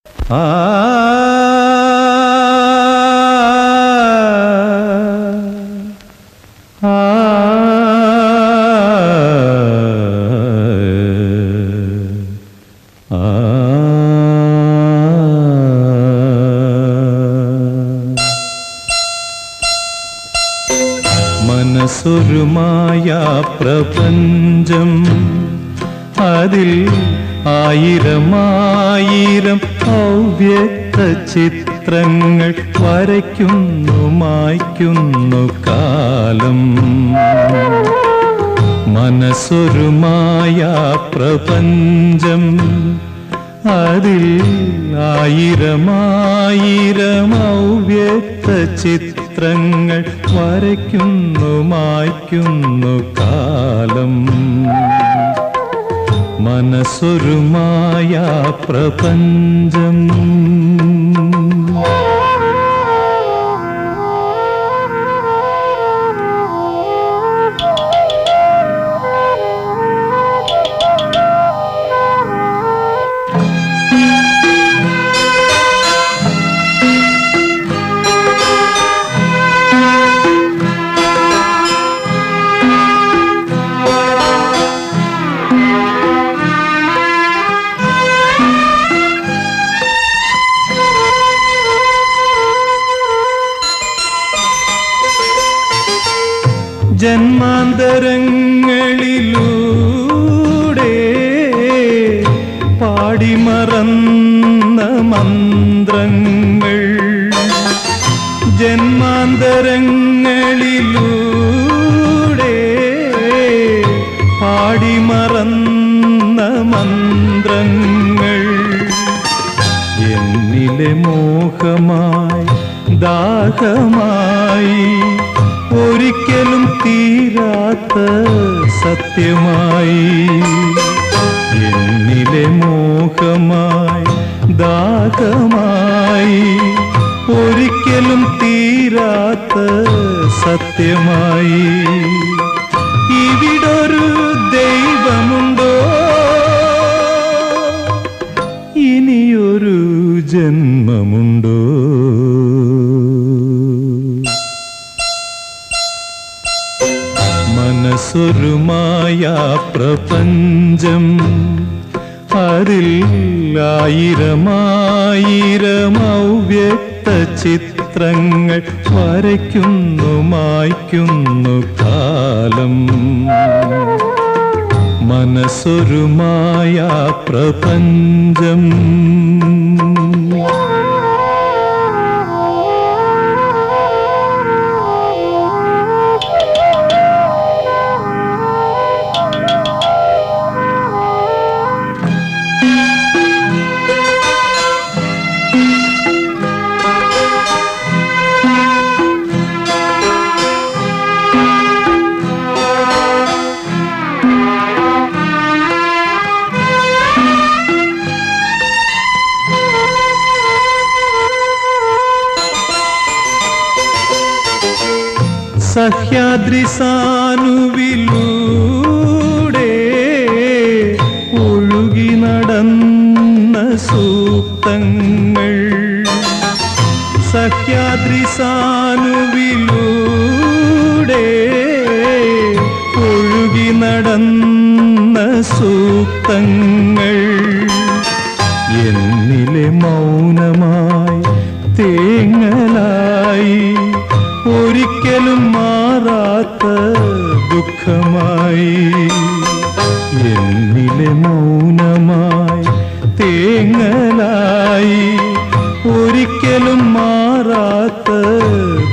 ആ മനസ്സൊരു മായാ പ്രപഞ്ചം, അതിൽ ആയിരമായിരം അവ്യക്ത ചിത്രങ്ങൾ വരയ്ക്കുന്നു മായ്ക്കുന്നു കാലം. മനസ്സൊരു മായാ പ്രപഞ്ചം, അതിൽ ആയിരമായിരം അവ്യക്ത ചിത്രങ്ങൾ വരയ്ക്കുന്നു മായ്ക്കുന്നു കാലം. മനസ്സൊരു മായാ പ്രപഞ്ചം. ജന്മാന്തരങ്ങളിലൂടെ പാടിമറന്ന മന്ത്രങ്ങൾ, ജന്മാന്തരങ്ങളിലൂടെ പാടിമറന്ന മന്ത്രങ്ങൾ എന്നിലെ മോഹമായി ദാഹമായി ഒരിക്കലും തീരാത്ത സത്യമായി. എന്നിലെ മോഹമായി ദാഹമായി ഒരിക്കലും തീരാത്ത സത്യമായി. ഇവിടൊരു ദൈവമുണ്ടോ, ഇനിയൊരു ജന്മമുണ്ടോ? മനസ്സൊരു മായാ പ്രപഞ്ചം, അതിൽ ആയിരമായിരം അവ്യക്ത ചിത്രങ്ങൾ വരയ്ക്കുന്നു മായ്ക്കുന്നു കാലം. മനസ്സൊരു മായാ പ്രപഞ്ചം. സഹ്യാദ്രി സാനുവിലൂടെ ഒഴുകി നടന്ന സൂക്തങ്ങൾ, സഹ്യാദ്രി സാനുവിലൂടെ ഒഴുകി നടന്ന സൂക്തങ്ങൾ എന്നിലെ മൗനമായി തേങ്ങലായി ഒരിക്കലും മാറാത്ത ദുഃഖമായി. എന്നിലെ മൗനമായി തേങ്ങലായി ഒരിക്കലും മാറാത്ത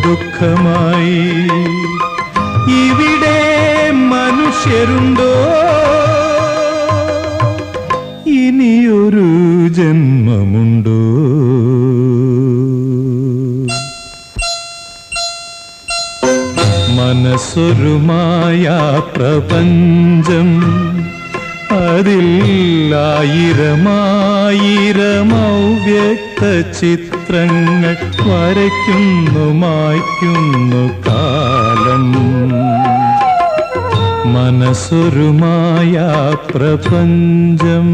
ദുഃഖമായി. ഇവിടെ മനുഷ്യരുണ്ടോ, ഇനിയൊരു ജന്മമുണ്ടോ? മനസ്സൊരു മായാ പ്രപഞ്ചം, അതിൽ ആയിരമായിരം അവ്യക്ത ചിത്രങ്ങൾ വരയ്ക്കുന്നു മായ്ക്കുന്നു കാലം. മനസ്സൊരു മായാ പ്രപഞ്ചം.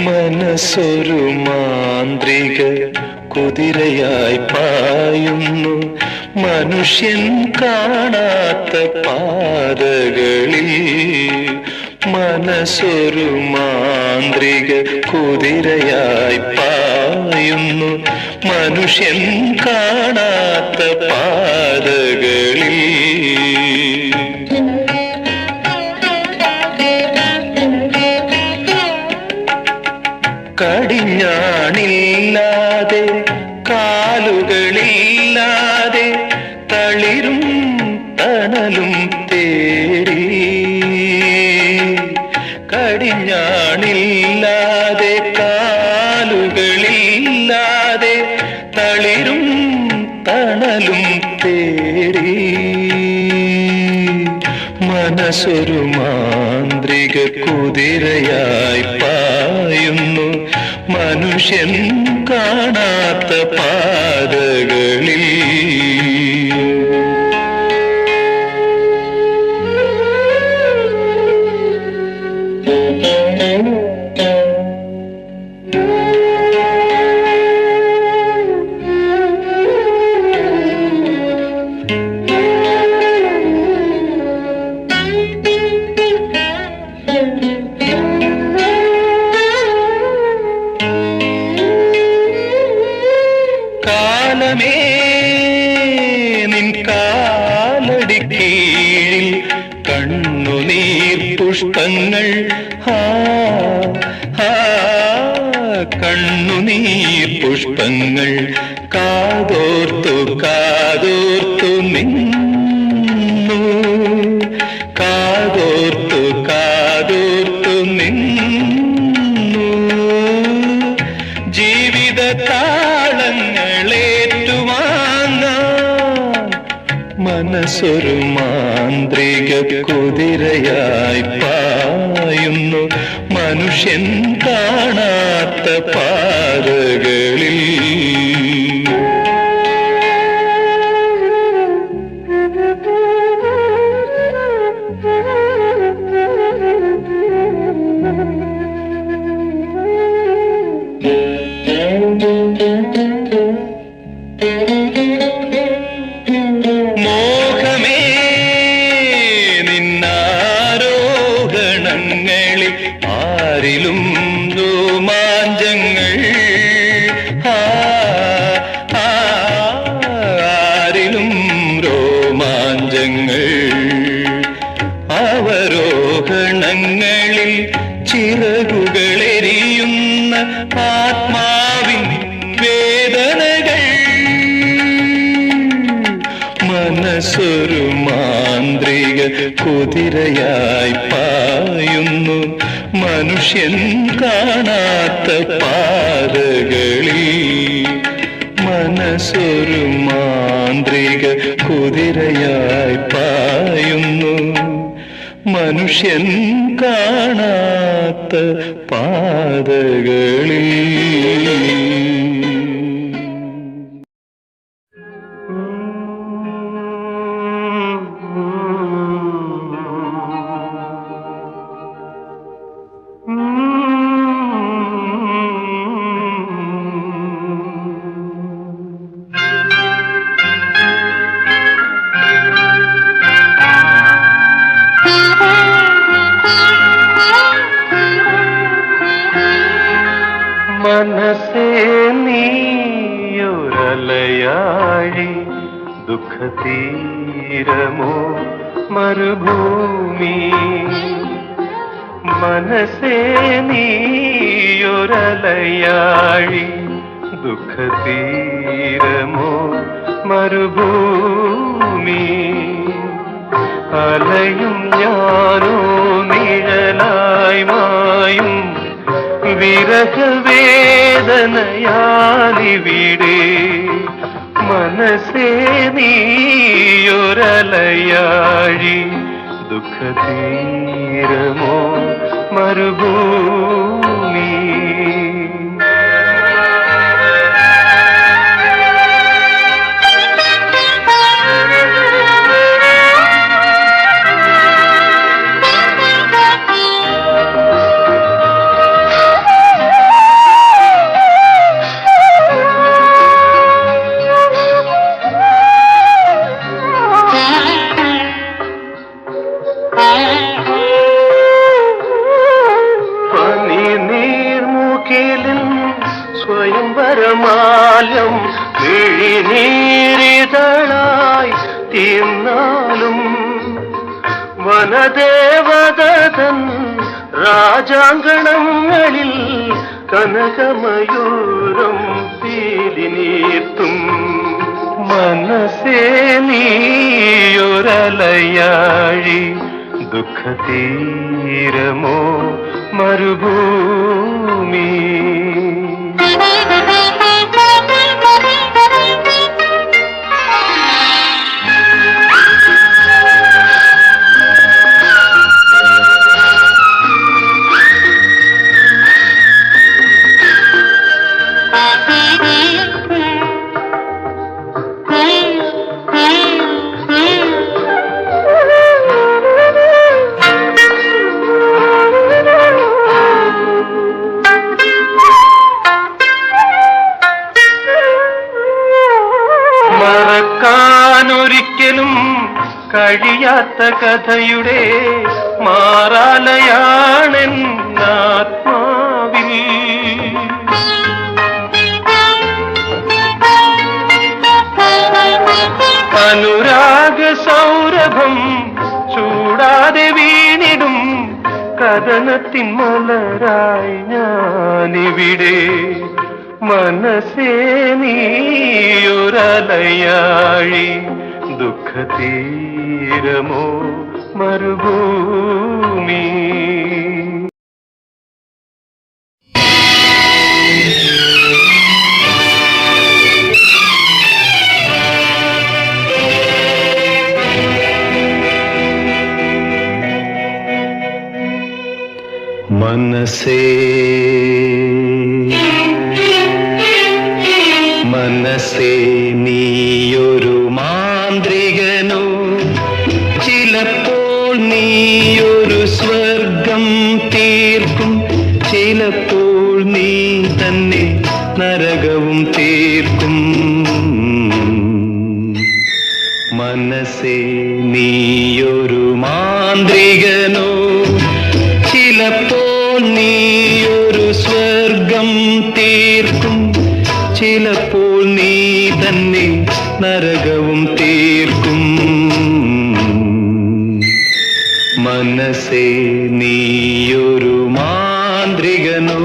മനസ്സൊരു മാന്ത്രിക കുതിരയായി പായുന്നു മനുഷ്യൻ കാണാത്ത പാതകളിൽ. മനസ്സൊരു മാന്ത്രിക കുതിരയായി പായുന്നു മനുഷ്യൻ കാണാത്ത പാതകളിൽ. കടിഞ്ഞാണില്ലാതെ കാലുകളില്ലാതെ തളിരും തണലും തേടി. കടിഞ്ഞാണില്ലാതെ കാലുകളില്ലാതെ തളിരും തണലും തേടി. മനസ്സൊരു മാന്ത്രിക കുതിരയായി പായുന്നു മനുഷ്യൻ കാണാത്ത പാതകളിൽ. കാലമേ നിൻ കാലടി കീഴിൽ കണ്ണുനീർ പുഷ്പങ്ങൾ. കണ്ണുനീർ പുഷ്പങ്ങൾ കാതോർത്തു കാതോർത്തു നിന്നു. കാതോർത്തു കാതോർത്തു നിന്നു. ജീവിത താളങ്ങളേറ്റുവാങ്ങാൻ മനസ്സൊരു മാന്ത്രിക കുതിരയായി പായുന്നു മനുഷ്യൻ കാണാത്ത പാതകളിൽ. മോഹമേ നിന്നാരോഹണങ്ങളിൽ ആരിലും രോമാഞ്ചങ്ങൾ. ആരിലും രോമാഞ്ചങ്ങൾ. അവരോഹണങ്ങളിൽ ചിറകുകളെരിയുന്ന ആത്മാവിൻ വേദനകൾ. മനസ്സൊരു മാന്ത്രിക കുതിരയായി പായുന്നു മനുഷ്യൻ കാണാത്ത പാതകളിൽ. മനസ്സൊരു മാന്ത്രിക കുതിരയായി പായുന്നു മനുഷ്യൻ കാണാത്ത പാതകളിൽ. മനസ്സേ നീയൊരലയാഴി ദുഃഖതീരമോ മരുഭൂമി. മനസ്സേ നീയൊരലയാഴി ദുഃഖതീരമോ മരുഭൂമി. അലയും ഞാനോ നിഴലായി മായും വിരഹവേദനയാലിവിടെ. മനസ്സേ നീയൊരലയാഴി ദുഃഖതീരമോ മരുഭൂമി. അരികിലും സ്വയംവരമാല്യം മിഴിനീരിതളായി തീർന്നാലും വനദേവതൻ രാജാങ്കണങ്ങളിൽ കനകമയൂരം പീലിനീർത്തും മനസ്സേ നീയൊരലയാഴി ദുഃഖതീരമോ മരുഭൂമി മറക്കാനൊരിക്കലും കഴിയാത്ത കഥയുടെ മാറാലയാണെന്നാത്മാവിൽ അനുരാഗ സൗരഭം ചൂടാതെ വീണിടും കഥനത്തിൻ മലരായി ഞാനിവിടെ മനസ്സേ നീയൊരലയാഴി ദുഃഖതീരമോ മരുഭൂമി മനസ്സേ മനസ്സേ നീയൊരു മാന്ത്രികനോ ചിലപ്പോൾ നീയൊരു സ്വർഗം തീർക്കും ചിലപ്പോൾ നീ തന്നെ നരകവും തീർക്കും മനസ്സേ നീയൊരു മാന്ത്രികനോ ചിലപ്പോൾ നീയൊരു സ്വർഗം തീർക്കും ചിലപ്പോൾ നീ തന്നെ നരകവും തീർക്കും മനസ്സേ നീയൊരു മാന്ത്രികനോ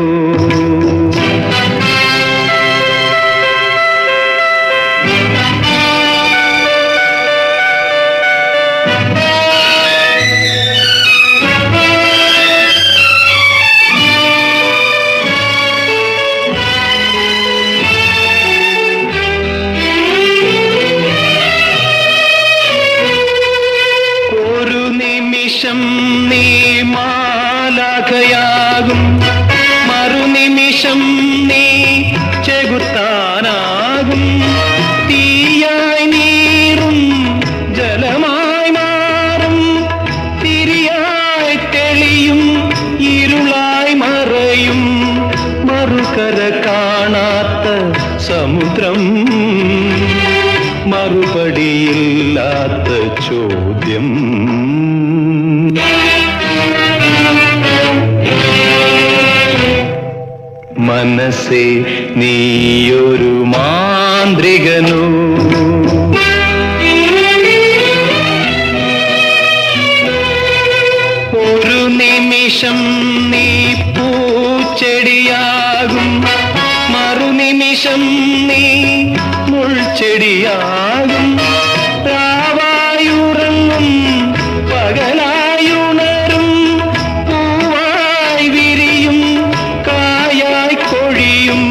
നീ മാലാഖയാകും മറുനിമിഷം നീ ചെകുത്താനാകും തീയായി നീറും ജലമായി മാറും തിരിയായി തെളിയും ഇരുളായി മറയും മറുകര കാണാത്ത സമുദ്രം മറുപടിയില്ലാത്ത ചോദ്യം മനസ്സേ നീയൊരു മാന്ത്രികനോ ഒരു നിമിഷം നീ പൂച്ചെടിയാകും മറുനിമിഷം നീ മുൾച്ചെടിയാകും രാവായുറങ്ങും പകലായുണരും പൂവായി വിരിയും കായായി കൊഴിയും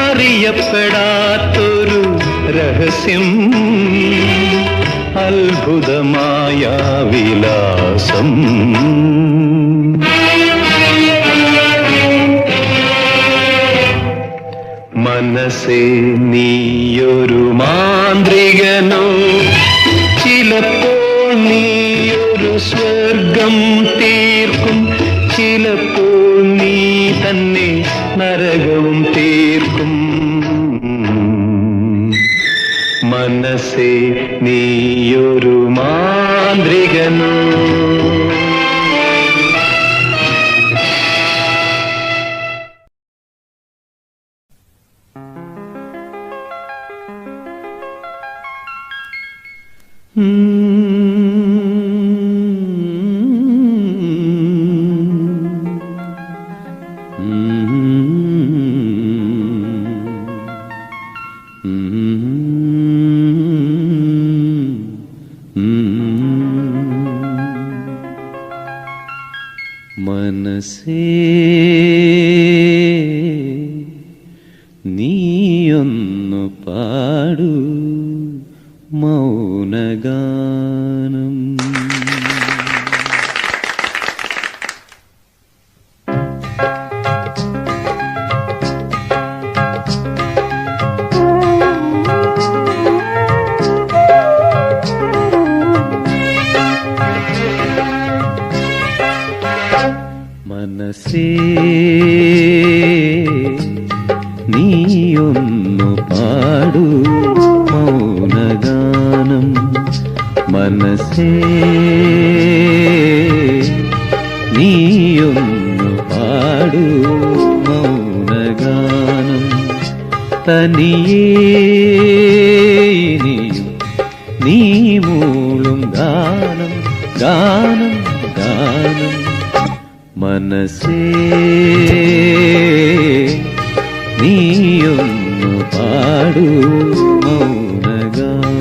അറിയപ്പെടാത്തൊരു രഹസ്യം അത്ഭുതമായ വിലാസം മനസ്സേ നീയൊരു മാന്ത്രികനോ ചിലപ്പോൾ നീയൊരു സ്വർഗം തീർക്കും ചിലപ്പോൾ നീ തന്നെ നരകവും തീർക്കും മനസ്സേ നീയൊരു മാന്ത്രികനോ മനസ്സേ നീയൊന്നു പാടൂ മൗനഗാനം. മനസ്സേ നീയൊന്നു പാടൂ മൗനഗാനം. മനസ്സേ നീയൊന്നു പാടൂ മൗനഗാനം. തനിയേ നീയും നീ മൂളും ഗാനം ഗാനം ഗാനം. മനസ്സേ നീയൊന്നു പാടൂ മൗനഗാനം.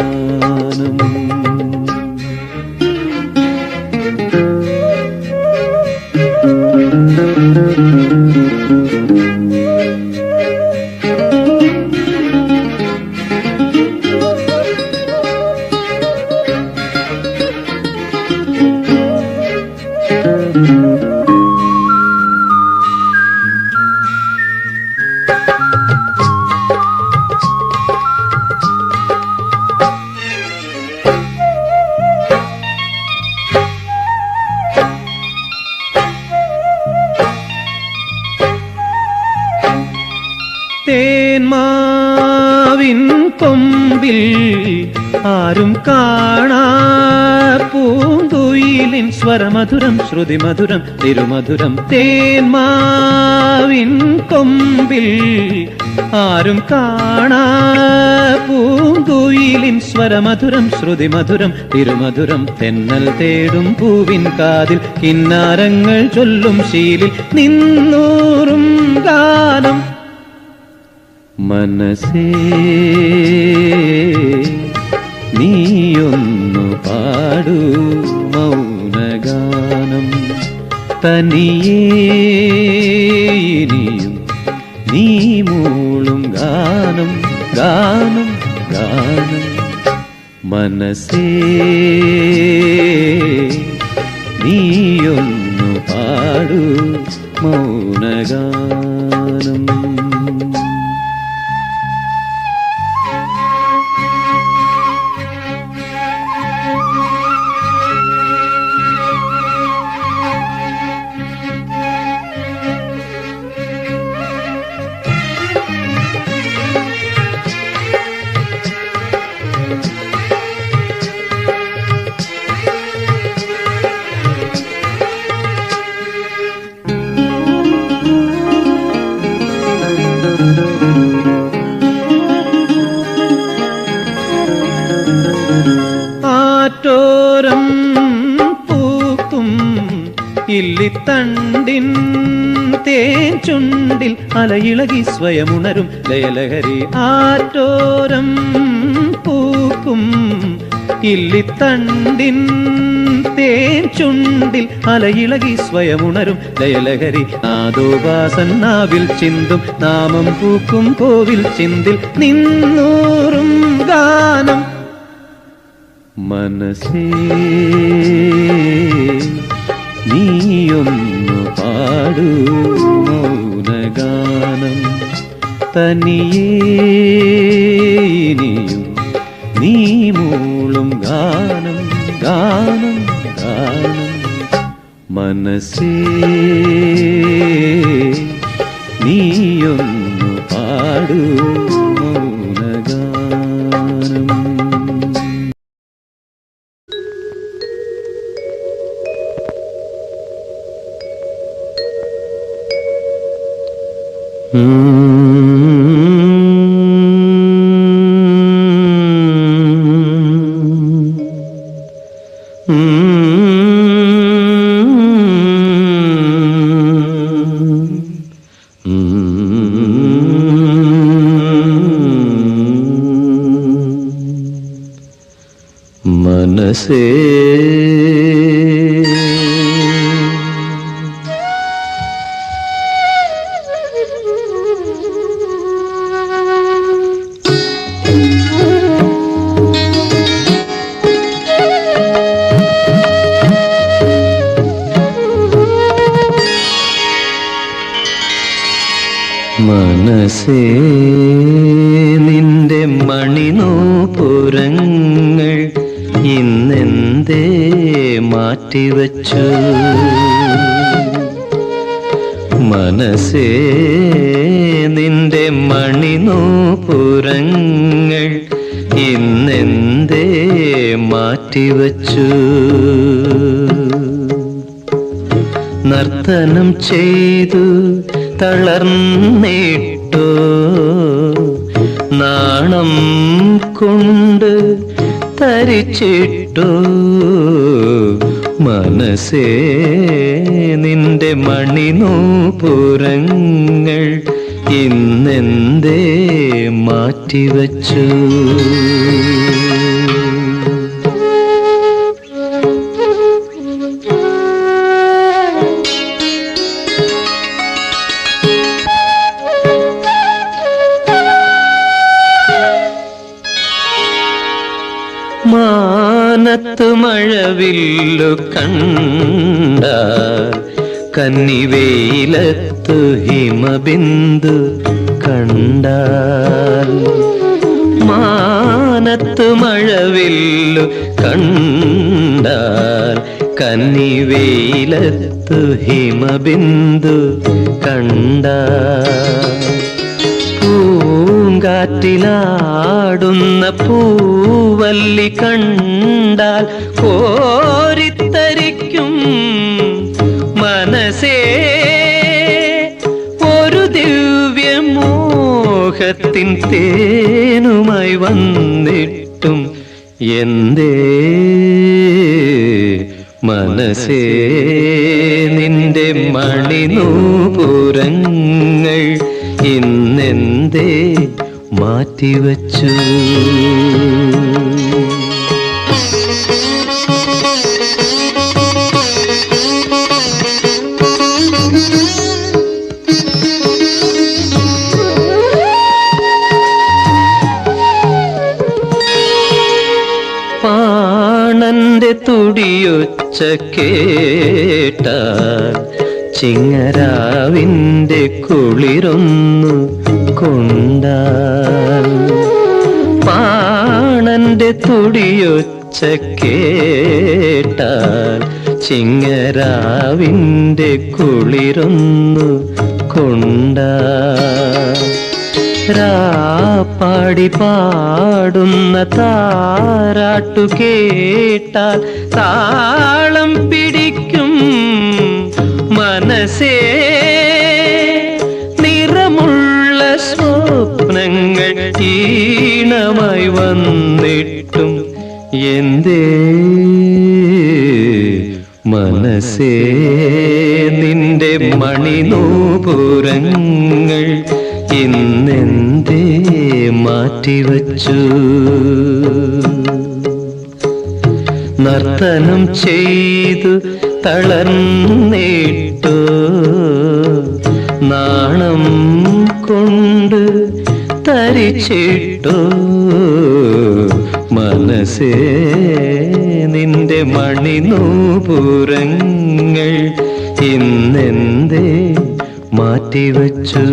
തേന്മാവിൻ കൊമ്പിൽ ആരും കാണാ പൂങ്കുയിലിൻ സ്വരമധുരം ശ്രുതിമധുരം തിരുമധുരം. തേന്മാവിൻ കൊമ്പിൽ ആരും കാണാ പൂങ്കുയിലിൻ സ്വരമധുരം ശ്രുതിമധുരം തിരുമധുരം. തെന്നൽ തേടും പൂവിൻ കാതിൽ കിന്നാരങ്ങൾ ചൊല്ലും ശീലിൽ നിന്നൂറും ഗാനം. മനസ്സേ നീയൊന്നു പാടൂ മൗനഗാനം. തനിയേ നീയും നീ മൂളും ഗാനം ഗാനം ഗാനം. മനസ്സേ നീയൊന്നു പാടൂ മൗനഗാനം. ആറ്റോരം പൂക്കും ഇല്ലിത്തണ്ടിൻ തേൻ ചുണ്ടിൽ അലയിളകി സ്വയമുണരും ലയലഹരി. ആറ്റോരം പൂക്കും ഇല്ലിത്തണ്ടിൻ തേൻ ചുണ്ടിൽ അലയിളകി സ്വയമുണരും ലയലഹരി. നാദോപാസൻ നാവിൽ ചിന്തും നാമം പൂക്കും കോവിൽ ചിന്തിൽ നിന്നൂറും ഗാനം. മനസ്സേ നീയൊന്നു പാടൂ മൗനഗാനം. തനിയേ നീയും നീ മൂളും ഗാനം ഗാനം ഗാനം. മനസ്സേ നീയൊന്നു പാടൂ മൗനഗാനം. മനസ്സേ മനസ്സേ നിന്റെ മണിനൂപുരങ്ങൾ ഇന്നെന്തേ മാറ്റിവച്ചു? മനസ്സേ നിന്റെ മണിനൂപുരങ്ങൾ ഇന്നെന്തേ മാറ്റിവച്ചു? നർത്തനം ചെയ്തു തളർന്നിട്ടോ, നാണം കൊണ്ട് തരിച്ചിട്ടോ? മനസ്സേ നിന്റെ മണിനൂപുരങ്ങൾ ഇന്നെന്തേ മാറ്റിവച്ചു? മാനത്തു മഴവില്ലു കണ്ടാൽ, കന്നിവെയിലത്തു ഹിമബിന്ദു കണ്ടാൽ. മാനത്തു മഴവില്ലു കണ്ടാൽ, കന്നിവെയിലത്തു ഹിമബിന്ദു കണ്ടാൽ. പൂങ്കാറ്റിലാടുന്ന പൂവല്ലി കണ്ടാൽ കോരിത്തരിക്കും മനസ്സേ. ഒരു ദിവ്യമോഹത്തിൻ തേനുമായി വന്നിട്ടും എന്തേ മനസ്സേ നിന്റെ മണിനൂപുരങ്ങൾ ഇന്നെന്തേ മാറ്റിവച്ചു? പാണന്റെ തുടിയൊച്ച കേട്ടാൽ, ചിങ്ങരാവിന്റെ കുളിരൊന്നു കൊണ്ടാൽ. പാണന്റെ തുടിയൊച്ച കേട്ടാൽ, ചിങ്ങരാവിന്റെ കുളിരൊന്നു കൊണ്ടാൽ. രാപ്പാടി പാടുന്ന താരാട്ടു കേട്ടാൽ താളം പിടിക്കും മനസ്സേ. നിറമുള്ള സ്വപ്നങ്ങൾ ഈണമായി വന്നിട്ടും എന്തേ മനസ്സേ നിന്റെ മണിനൂപുരങ്ങൾ ഇന്നെന്തേ മാറ്റിവച്ചു? നർത്തനം ചെയ്തു തളർന്നിട്ടോ, നാണം കൊണ്ട് തരിച്ചിട്ടോ? മനസ്സേ നിന്റെ മണിനൂപുരങ്ങൾ ഇന്നെന്തേ മാറ്റിവച്ചു?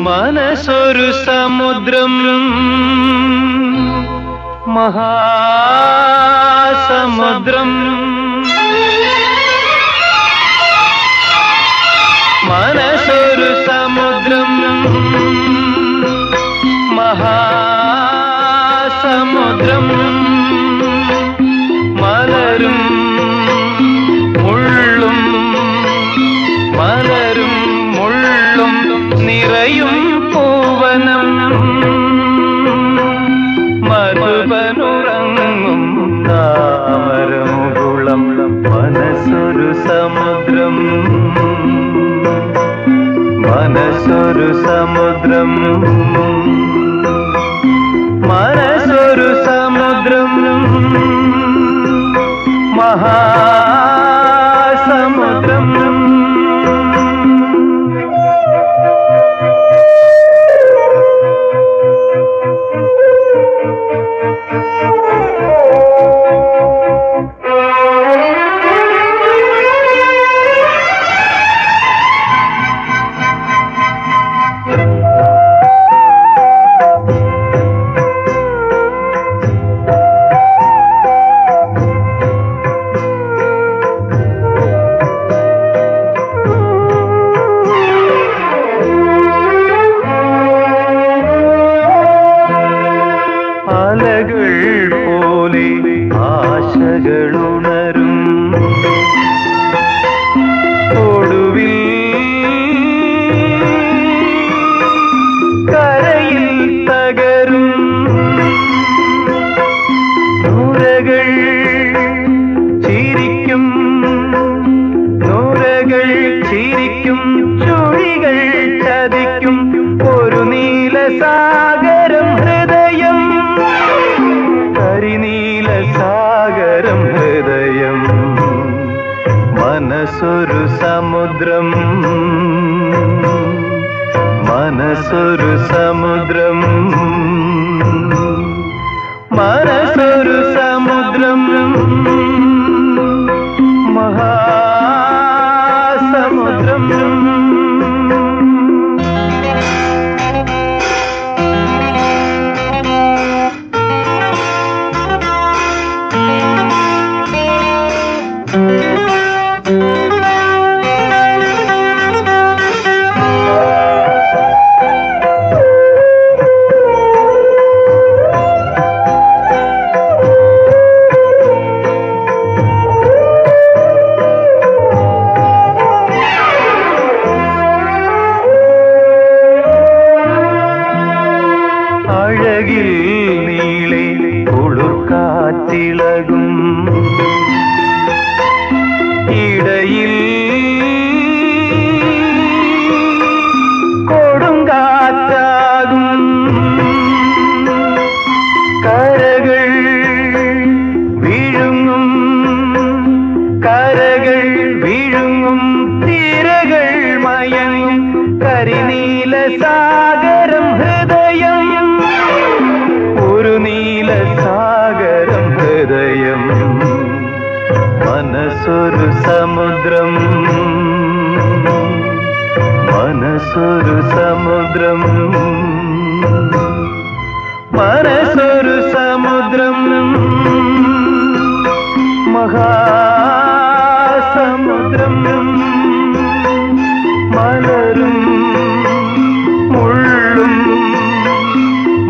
മനസ്സൊരു സമുദ്രം, മഹാസമുദ്രം. മനസ്സൊരു സമുദ്രം, മഹാസമുദ്രം. മലരും മുള്ളും, മലരും മുള്ളും നിറയും പൂവനം. മധുപനുറങ്ങും താമരമുകുളം. മനസ്സൊരു സമുദ്രം, മനസ്സൊരു സമുദ്രം. മനസ്സൊരു സമുദ്രം, മഹാ അലകൾ പോലെ ആശകളുണരും ഒടുവിൽ കരയിൽ തകരും നൂരകൾ ചിരിക്കും നൂരകൾ ചിരിക്കും ചുഴികൾ ചതിക്കും ഒരു നീലസാഗരം ഹൃദയം കരിനീലസാഗരം ഹൃദയം മനസ്സൊരു സമുദ്രം മനസ്സൊരു സമുദ്രം മനസ്സൊരു സമുദ്രം മഹാസമുദ്രം അഴകിൽ നീളെ കുളിർക്കാറ്റിളകും ഇടയിൽ കൊടുങ്കാറ്റാകും കരകൾ വിഴുങ്ങും കരകൾ വിഴുങ്ങും തിരകൾ മയങ്ങും കരിനീലസാഗരം ഹൃദയം ഒരു നീലസാഗരം ഹൃദയം മനസ്സൊരു സമുദ്രം മനസ്സൊരു സമുദ്രം മനസ്സൊരു സമുദ്രം മഹാസമുദ്രം മലരും മുള്ളും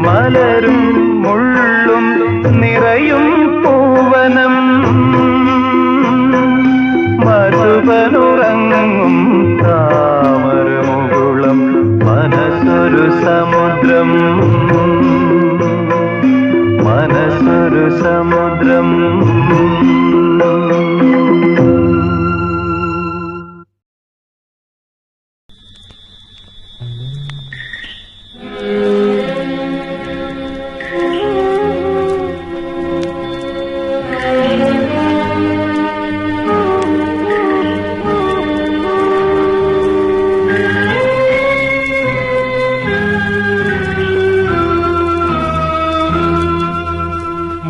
മലരും മുള്ളും നിറയും പൂവനം മധുവനുറങ്ങും താമരമുകുളം മനസ്സൊരു സമുദ്രം മനസ്സൊരു സമുദ്രം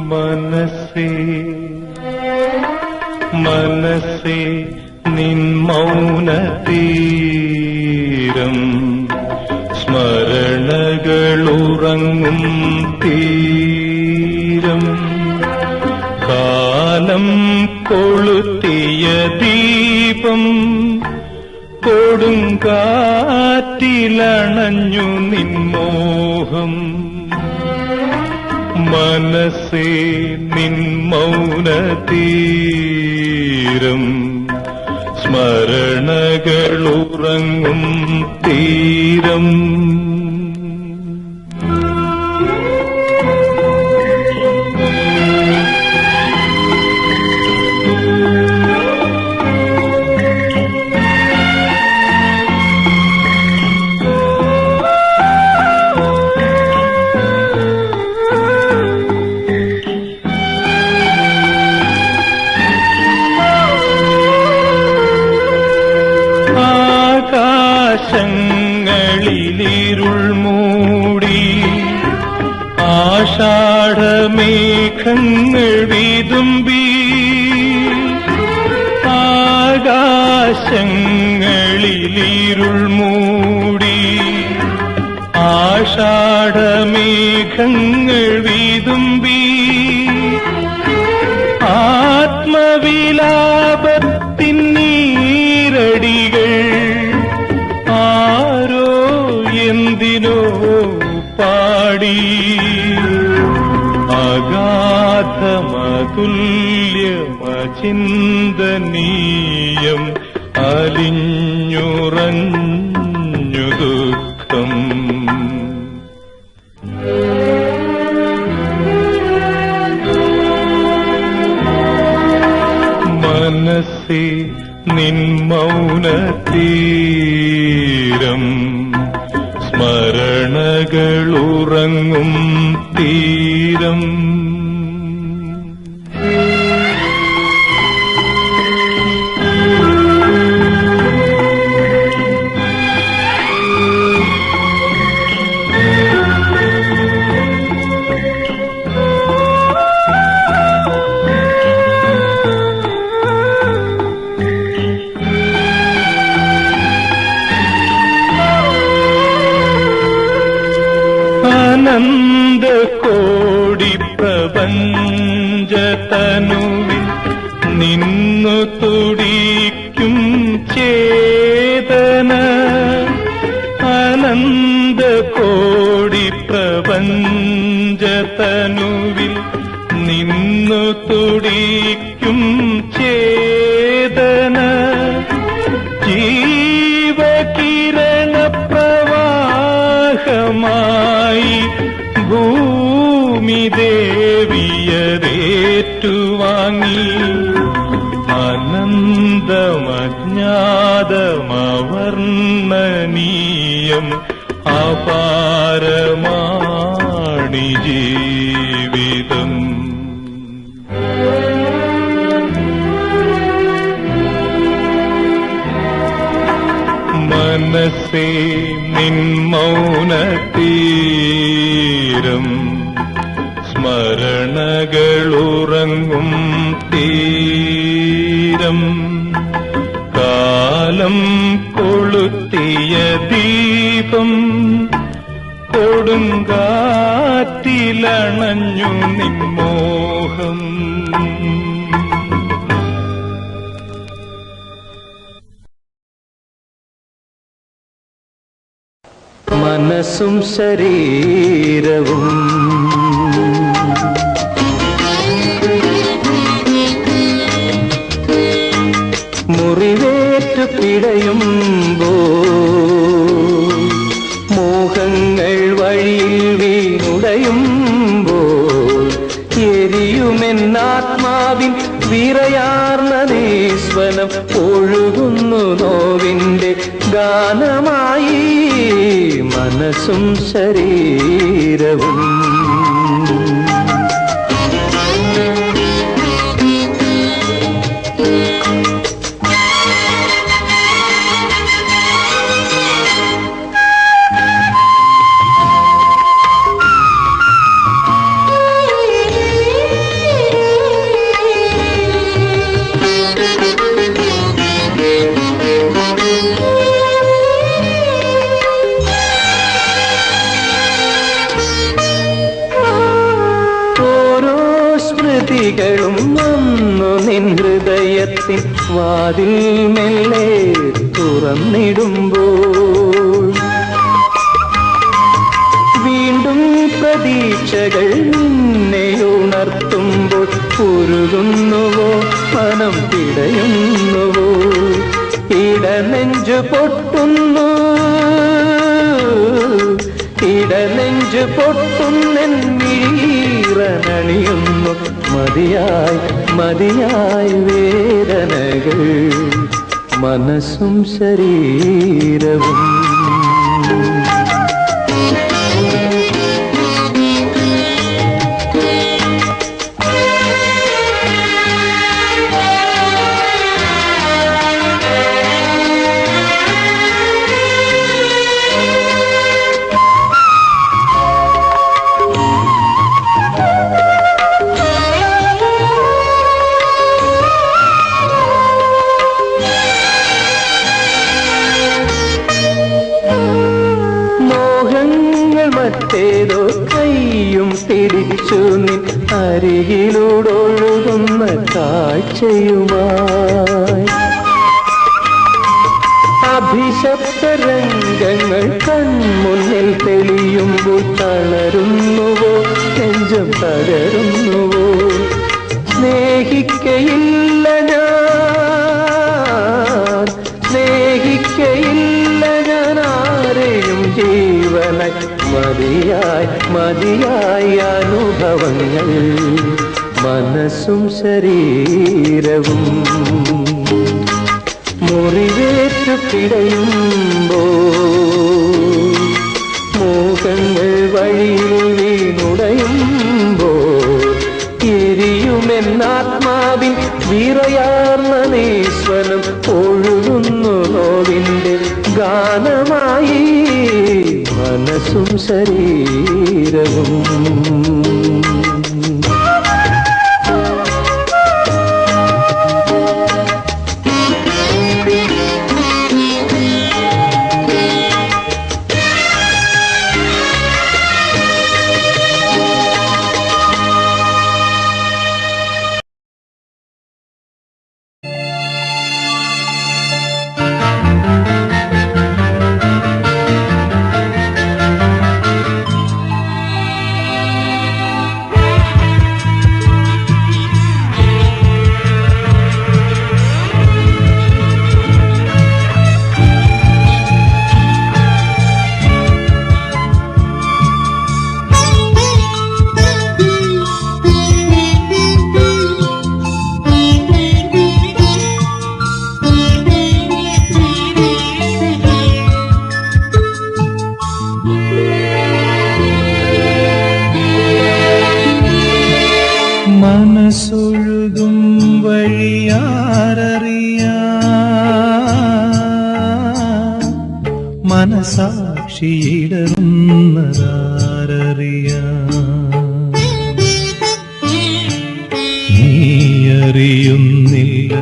മനസ്സേ മനസ്സേ നിൻ മൗനതീരം സ്മരണകളുറങ്ങും തീരം കാലം കൊളുത്തിയ ദീപം കൊടുങ്കാറ്റിലണഞ്ഞു നിൻമോഹം മനസ്സേ നിൻ മൗനതീരം സ്മരണകളുറങ്ങും തീരം ആകാശങ്ങളിലിരുൾ മൂടി ആഷാഢമേഘങ്ങൾ വിതുമ്പി ആകാശങ്ങളിലിരുൾ മൂടി ആഷാഢമേഘങ്ങൾ വിതുമ്പി ആത്മവിലാപത്തിൻ നീരടികൾ ആരോ എന്തിനോ പാടി തുല്യമചിന്തനീയം അലിഞ്ഞുറഞ്ഞു ദുഃഖം. മനസ്സേ നിൻ മൗനതീരം സ്മരണകളുറങ്ങും തീരം. അനന്തകോടി പ്രപഞ്ചതനുവിൽ നിന്നു തുടിക്കും ചേതന. അനന്തകോടി പ്രപഞ്ചതനുവിൽ നിന്നു തുടിക്കും ചേതന. ജീവകിരണ പ്രവാഹമായി ഭൂമി ദേവിയതേറ്റുവാങ്ങി. അനന്തമജ്ഞാതമവർണ്ണനീയം അപാരമാണി ജീവിതം. മനസ്സേ നിൻ മൗനതീരം സ്മരണകളുറങ്ങും തീരം. കാലം കൊളുത്തിയ ദീപം കൊടുങ്കാറ്റിലണഞ്ഞു നിൻ മോഹം. മനസ്സും ശരീരവും മുറിവേറ്റു പിടയുമ്പോൾ, മോഹങ്ങൾ വഴിയിൽ വീണുടയുമ്പോൾ, എരിയുമെന്നാത്മാവിൻ വിറയാർന്ന നിസ്വനം ഒഴുകുന്നു നോവിന്റെ ഗാനമായി. മനസ്സും ശരീരവും വന്നു നിൻ ഹൃദയത്തിൻ വാതിൽ മെല്ലെ തുറന്നിടുമ്പോൾ, വീണ്ടും പ്രതീക്ഷകൾ നിന്നെ ഉണർത്തുമ്പോൾ, ഉരുകുന്നുവോ മനം പിടയുന്നുവോ, ഇടനെഞ്ചു പൊട്ടുന്നു ഇടനെഞ്ചു പൊട്ടുന്നെന്നീറനണിയുന്നു. മതിയായി മതിയായി വേദനകൾ മനസ്സും ശരീരവും. മറ്റേതോ കൈയും പിടിച്ചു നിൻ അരികിലൂടൊഴുകുന്ന കാഴ്ചയുമായി, അഭിശപ്തരംഗങ്ങൾ കൺമുന്നിൽ തെളിയുമ്പോൾ തളരുന്നുവോ നെഞ്ചം തകരുന്നുവോ, സ്നേഹിക്കയില്ല ഞാൻ, സ്നേഹിക്കയില്ല ഞാൻ ആരെയും ജീവനായി. മതിയായി മതിയായി അനുഭവങ്ങൾ മനസ്സും ശരീരവും. മുറിവേറ്റു കിടയുമ്പോൾ, മോഹങ്ങൾ വഴിയിൽ വീണുടയുമ്പോൾ, എരിയുമെന്നാത്മാവിൻ വിറയാർന്ന നീശ്വരം ഒഴുകുന്നു നോവിൻ്റെ ഗാനമായി മനസ്സും ശരീരവും. മനസ്സൊഴുകും വഴിയാരറിയാം, മനസാക്ഷിയിടറുന്നതാരറിയാം. നീയറിയുന്നില്ല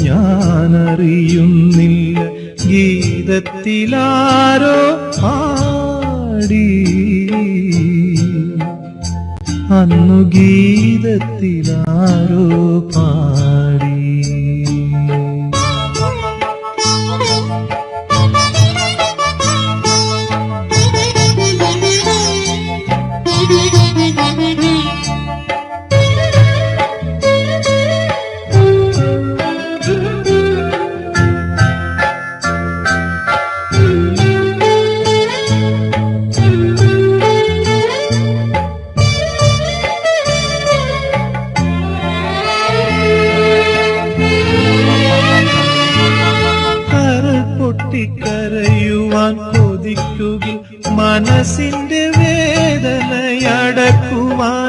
ഞാനറിയുന്നില്ല, ഗീതത്തിലാരോ പാടി അന്നു ഗീതത്തിലാരോ പാടി. പൊട്ടിക്കരയുവാൻ കൊതിക്കുകിൽ, മനസ്സിന്റെ വേദനയടക്കുവാൻ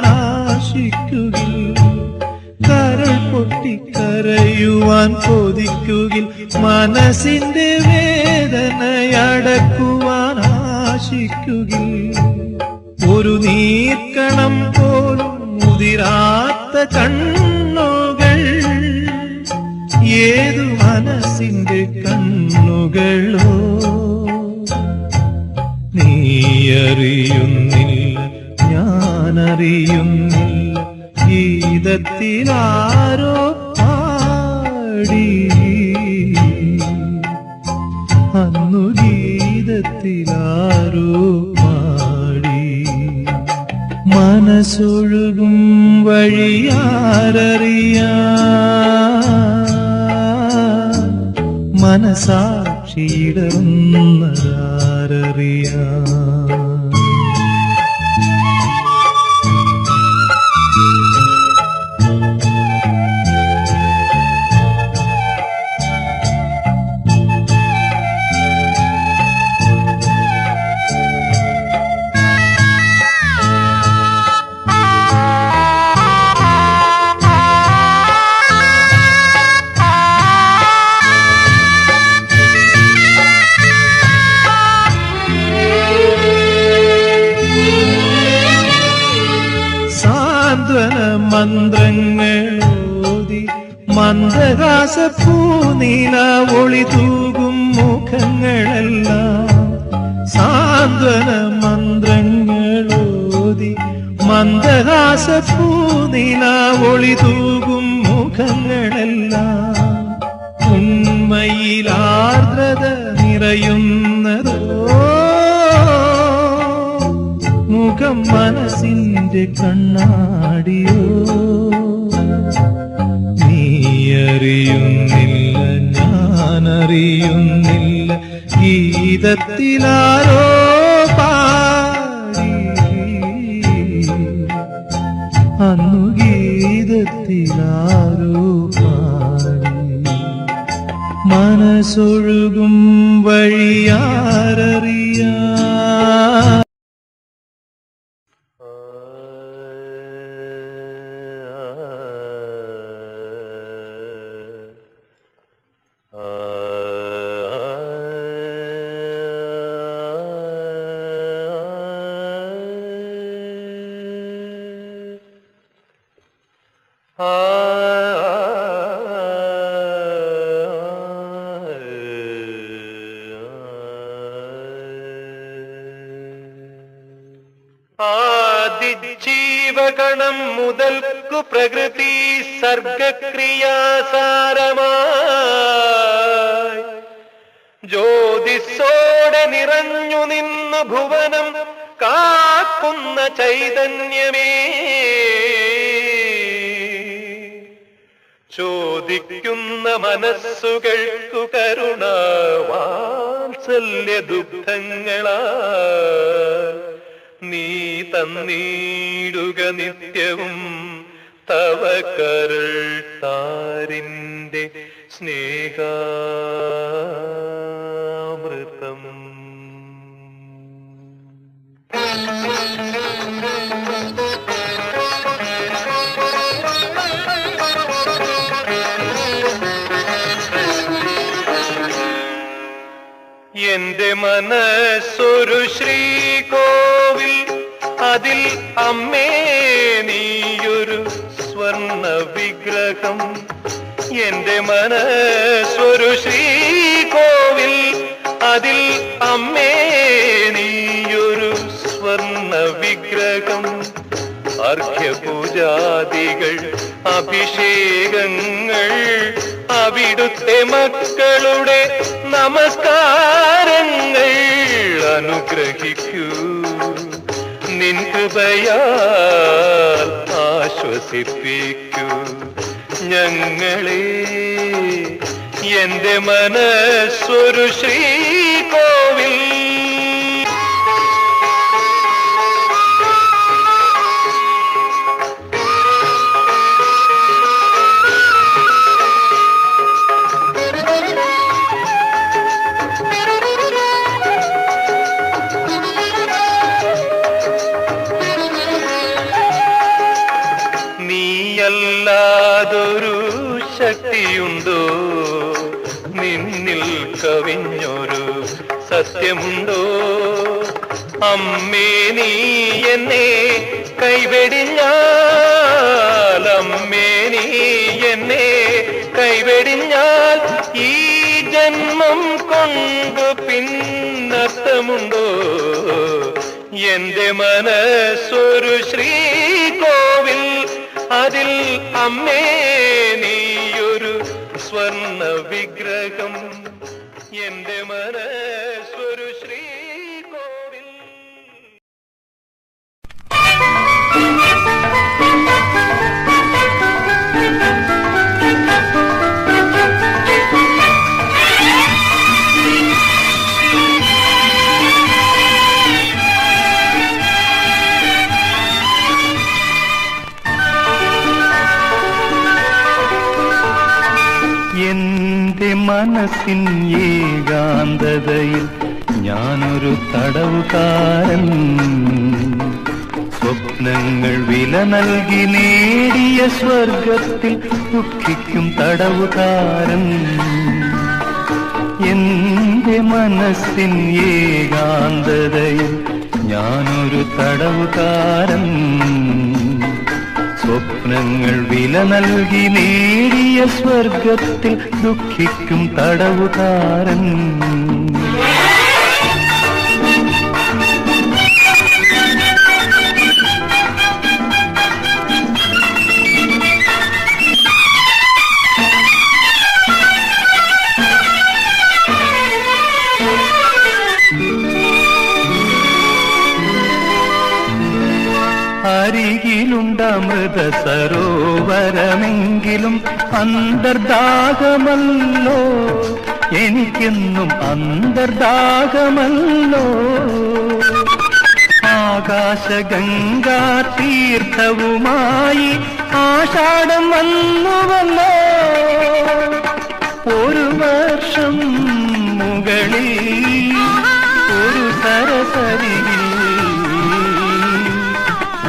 ആശിക്കുകിൽ. കരൾ പൊട്ടിക്കരയുവാൻ കൊതിക്കുകിൽ, മനസ്സിന്റെ വേദനയടക്കുവാൻ ആശിക്കുകിൽ. ഒരു നീർക്കണം പോലും മുതിരാത്ത കണ്ണുകൾ, ഏതു മനസ്സിന്റെ കണ്ണുകളോ. നീയറിയുന്നില്ല ഞാനറിയുന്നില്ല, ഗീതത്തിലാരോ പാടി അന്നു ഗീതത്തിലാരോ പാടി. മനസ്സൊഴുകും വഴിയാരറിയാം, മനസാക്ഷിയിടറുന്നതാരറിയാം. മന്ത്രങ്ങളോതി മന്ദഹാസപ്പൂനീല ഒളി തൂകും മുഖങ്ങളെല്ലാം. സാന്ത്വന മന്ത്രങ്ങളോതി മന്ദഹാസപ്പൂനീല ഒളി തൂകും മുഖങ്ങളെല്ലാം. ഉണ്മയിലാർദ്രത നിറയുന്നതോ മുഖം മനസ്സിന്റെ കണ്ണാടിയോ. അറിയുന്നില്ല ഗീതത്തിലാരോ പാടി അന്നു ഗീതത്തിലാരോ പാടി മനസ്സൊഴുകും വഴിയാരറിയാ ജീവഗണം മുതൽക്കു പ്രകൃതി സർഗക്രിയാസാരമായി ജ്യോതിസ്സോടെ നിറഞ്ഞു നിന്ന് ഭുവനം കാക്കുന്ന ചൈതന്യമേ, ചോദിക്കുന്ന മനസ്സുകൾക്കു കരുണ വാത്സല്യ ദുഃഖങ്ങളാൽ നീ തന്നീടുക നിത്യവും തവ കരൾ താരിന്റെ സ്നേഹാമൃതം. എന്റെ മനസ്സൊരു ശ്രീകോവിൽ, അതിൽ അമ്മേ നീയൊരു സ്വർണ്ണ വിഗ്രഹം. എന്റെ മനസ്സൊരു ശ്രീകോവിൽ, അതിൽ അമ്മേ നീയൊരു സ്വർണ്ണ വിഗ്രഹം. അർഘ്യപൂജാദികൾ അഭിഷേകങ്ങൾ അവിടുത്തെ മക്കളുടെ നമസ്കാരങ്ങൾ അനുഗ്രഹിക്കൂ. നിൻ കൃപയാൽ ആശ്വസിപ്പിക്കൂ ഞങ്ങളെ. എന്റെ മനസ്സൊരു ശ്രീകോവിൽ. നീയല്ലാതൊരു ശക്തിയുണ്ടോ, നിന്നിൽ കവിഞ്ഞൊരു സത്യമുണ്ടോ? അമ്മേ നീ എന്നെ കൈവെടിഞ്ഞാൽ, അമ്മേ നീ എന്നെ കൈവെടിഞ്ഞാൽ ഈ ജന്മം കൊണ്ട് പിന്നർത്ഥമുണ്ടോ? എന്റെ മനസ്സൊരു ശ്രീകോവിൽ, അതിൽ അമ്മേ നീയൊരു സ്വർണ്ണ വിഗ്രഹം. എന്റെ മനസ്സൊരു ശ്രീകോവിൽ. എന്റെ മനസ്സിൻ ഏകാന്തതയിൽ ഞാനൊരു തടവുകാരൻ, സ്വപ്നങ്ങൾ വില നൽകി നേടിയ സ്വർഗത്തിൽ ദുഃഖിക്കും തടവുകാരൻ. എന്റെ മനസ്സിൻ ഏകാന്തതയിൽ ഞാനൊരു തടവുകാരൻ, സ്വപ്നങ്ങൾ വില നൽകി നേടിയ സ്വർഗത്തിൽ ദുഃഖിക്കും തടവുകാരൻ. അരികിലുണ്ടമൃത സരോവരമെങ്കിലും അന്തർദാഹമല്ലോ എനിക്കെന്നും അന്തർദാഹമല്ലോ. ആകാശഗംഗാ തീർത്ഥവുമായി ആഷാഢം വന്നുവല്ലോ. ഒരു വർഷം മുകളിൽ ഒരു സരസരിയിൽ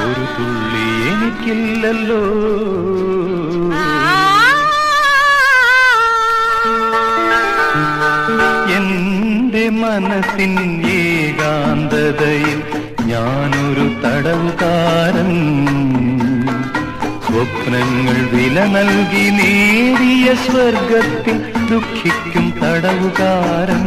ഒരു തുള്ളി എനിക്കില്ലല്ലോ. എന്റെ മനസ്സിൻ ഏകാന്തതയിൽ ഞാനൊരു തടവുകാരൻ. സ്വപ്നങ്ങൾ വില നൽകി നേടിയ സ്വർഗത്തിൽ ദുഃഖിക്കും തടവുകാരൻ.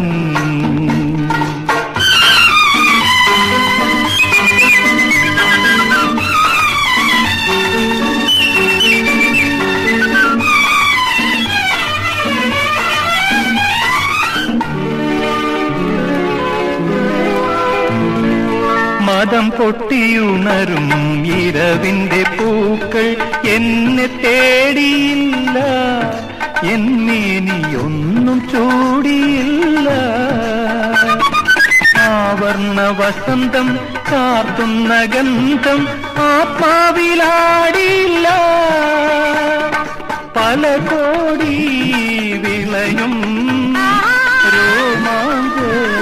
മദം പൊട്ടിയുണരും ഇരവിന്റെ പൂക്കൾ എന്നെ തേടിയില്ല. എന്നേനിയൊന്നും ചൂടിയില്ല. ആവർണ വസന്തം കാർത്തുന്ന ഗന്ധം ആത്മാവിലാടിയില്ല. പല കോടി വിളയും രോമാഞ്ചമുളകൾ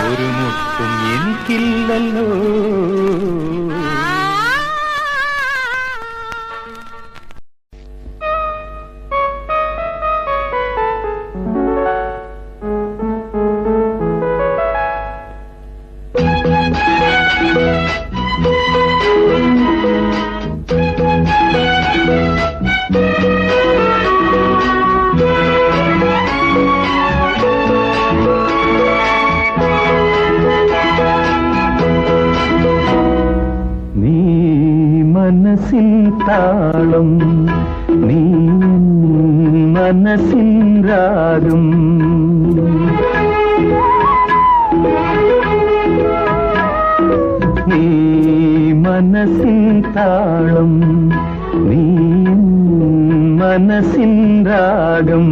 ഒരു മുട്ടും എനിക്കില്ലല്ലോ. മനസ്സിൻ താളം നീ മനസ്സിൻ രാഗം. നീ മനസ്സിൻ താളം നീ മനസ്സിൻ രാഗം.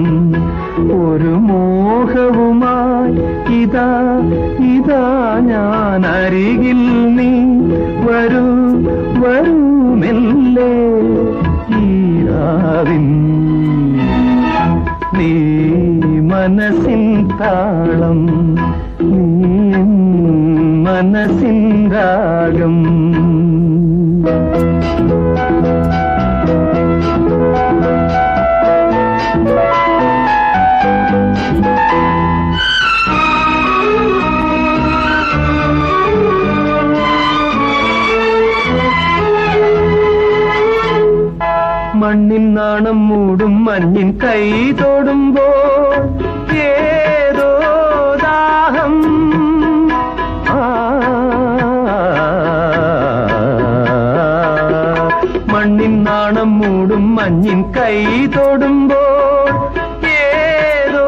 ഒരു മോഹവുമായി ഇതാ ഇതാ ഞാൻ അരികിൽ. നീ വരൂ വരൂ മെല്ലെ ഈരാവിൻ. നീ മനസ്സിൻ താളം നീ മനസ്സിൻ രാഗം. മണ്ണിൻ നാണം മൂടും മഞ്ഞിൻ കൈ തൊടുമ്പോൾ ഏതോ ദാഹം. മണ്ണിൻ നാണം മൂടും മഞ്ഞിൻ കൈ തൊടുമ്പോൾ ഏതോ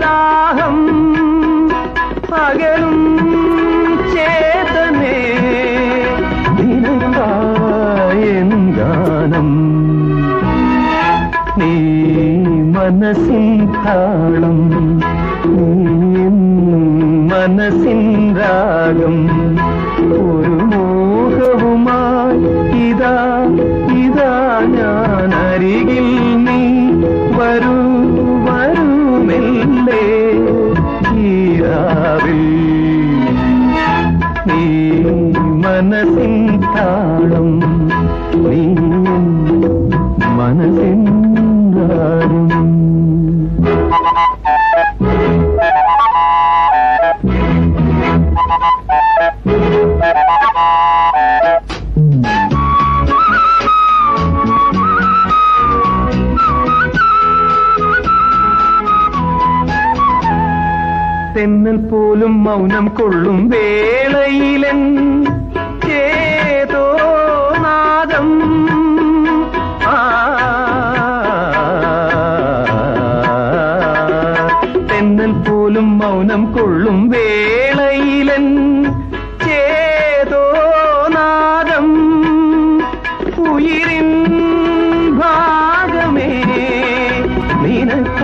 ദാഹം. പകലും ചേതനേ നിനക്കായൻ ഗാനം. നീ മനസ്സിൻ താളം നീ മനസ്സിൻ രാഗം. ഒരു മോഹവുമായി ഇതാ ഇതാ ഞാൻ അരികിൽ. നീ വരൂ വരൂ മെല്ലെ ഈരാവിൽ. നീ മനസ്സിൻ താളം നീ മനസ്സിൻ രാഗം. തെന്നൽ പോലും മൗനം കൊള്ളും വേളയിലൻ ഏതോ നാദം. തെന്നൽ പോലും മൗനം കൊള്ളും വേളയിലൻ ഏതോ നാദം. ഉയിരിൻ ഭാഗമേ നിനക്ക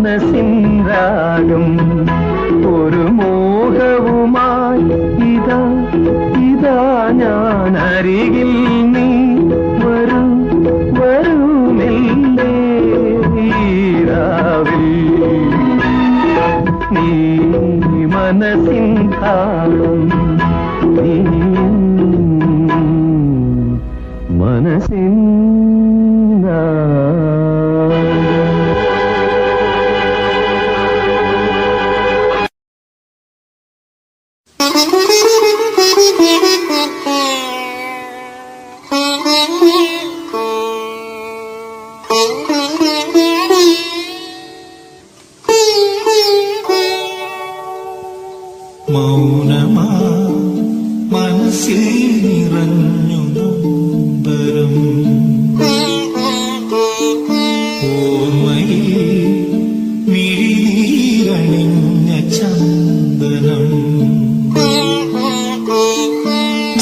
മനസ്സിൻ രാഗം ഒരു മോഹവുമായി ഇതാ ഇതാ ഞാൻ അരികിൽ നീ വരൂ വരൂ മെല്ലെ ഈരാവിൽ നീ മനസ്സിൻ താളം നീ മനസ്സിൻ മൗനമാ മനസ്സിൽ നിറഞ്ഞു നൊമ്പരം ഓർമ്മയിൽ മിഴിനീരണിഞ്ഞ ചന്ദനം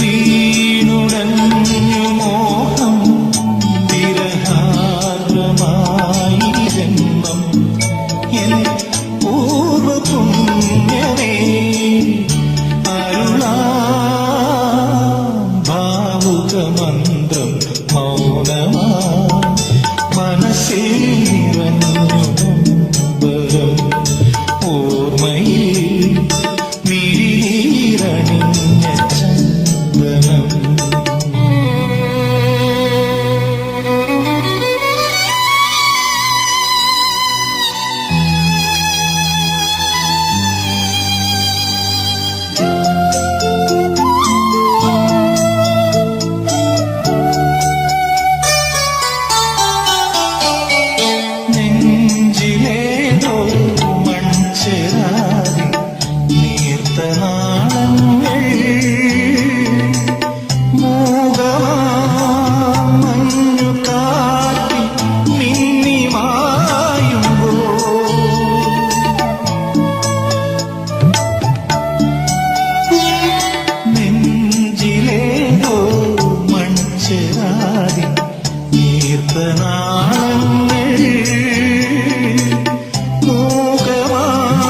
വീണുടഞ്ഞു മോഹം വിരഹാർദ്രമായി ജന്മം എൻ പൂർവപുണ്യമേ ഭാവുകമന്ത്രം മൗനമാ മനസ്സിൽ നിറഞ്ഞു നൊമ്പരം ഓർമ്മയിൽ മിഴിനീരണിഞ്ഞ ചന്ദനം നെഞ്ചിലേതോ മൺചെരാതി നീർത്ത നാളങ്ങൾ മോഹമഞ്ഞു കാട്ടി മിന്നി മായുമ്പോൾ നെഞ്ചിലേതോ മൺചെരാതി നീർത്ത നാളങ്ങൾ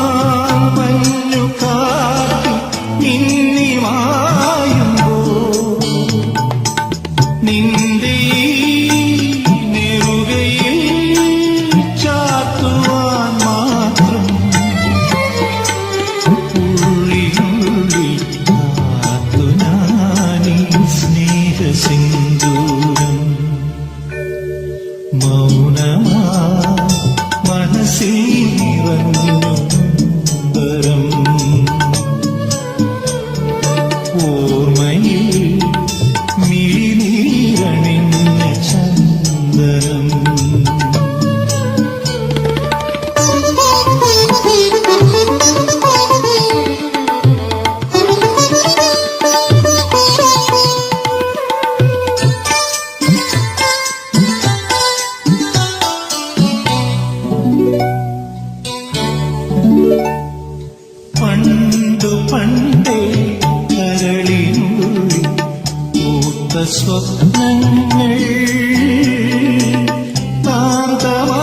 മോഹമഞ്ഞു കാട്ടി മിന്നി മായുമ്പോൾ നിന്റെ നെറുകയിൽ ചാത്തുവാൻ മാത്രം ഉള്ളിനുള്ളിൽ കാത്തു ഞാനീ സ്നേഹസിന്ദൂരം മൗനമാ മനസ്സിൽ നിറഞ്ഞു നൊമ്പരം ഓർമ്മയിൽ മിഴിനീരണിഞ്ഞ ചന്ദനം പണ്ടു പണ്ടേ കരളിനുള്ളിൽ പൂത്ത സ്വപ്നങ്ങൾ കാന്തമാ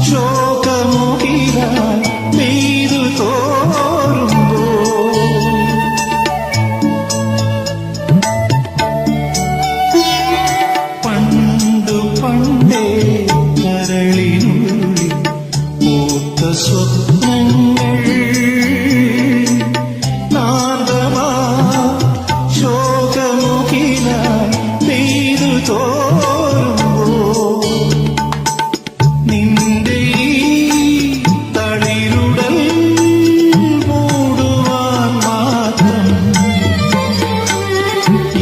ശോകമുഖിലായി പെയ്തു തോറുമ്പോൾ പണ്ടു പണ്ടേ കരളിനുള്ളിൽ പൂത്ത സ്വപ്നങ്ങൾ നാദമാ ശോകമുഖിലായി പെയ്തു തോറുമ്പോൾ നിന്റെ തളിരുടൽ മൂടുവാൻ മാത്രം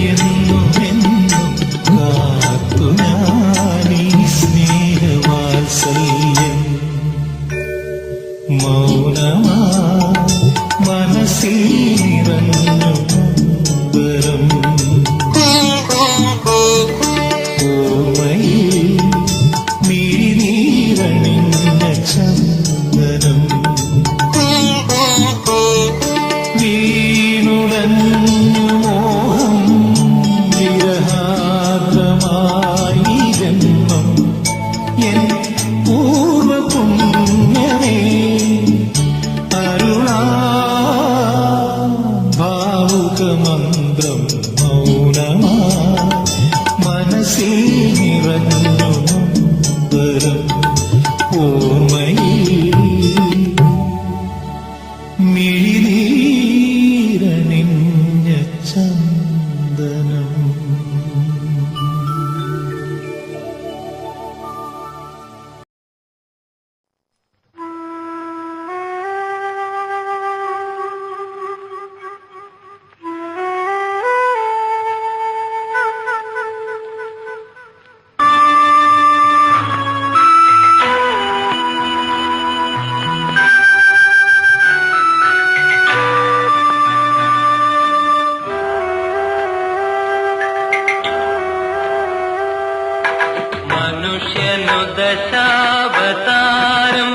എന്നും എന്നും കാത്തു ഞാനീ സ്നേഹവാത്സല്യം ഇങ്ങനെ അരുണാ ഭാവുകമന്ത്രം മൗനമാ മനസ്സിൽ നിറഞ്ഞു നൊമ്പരം ഓർമ്മയിൽ മിഴിനീരണിഞ്ഞ ചന്ദനം. മനുഷ്യനു ദശാവതാരം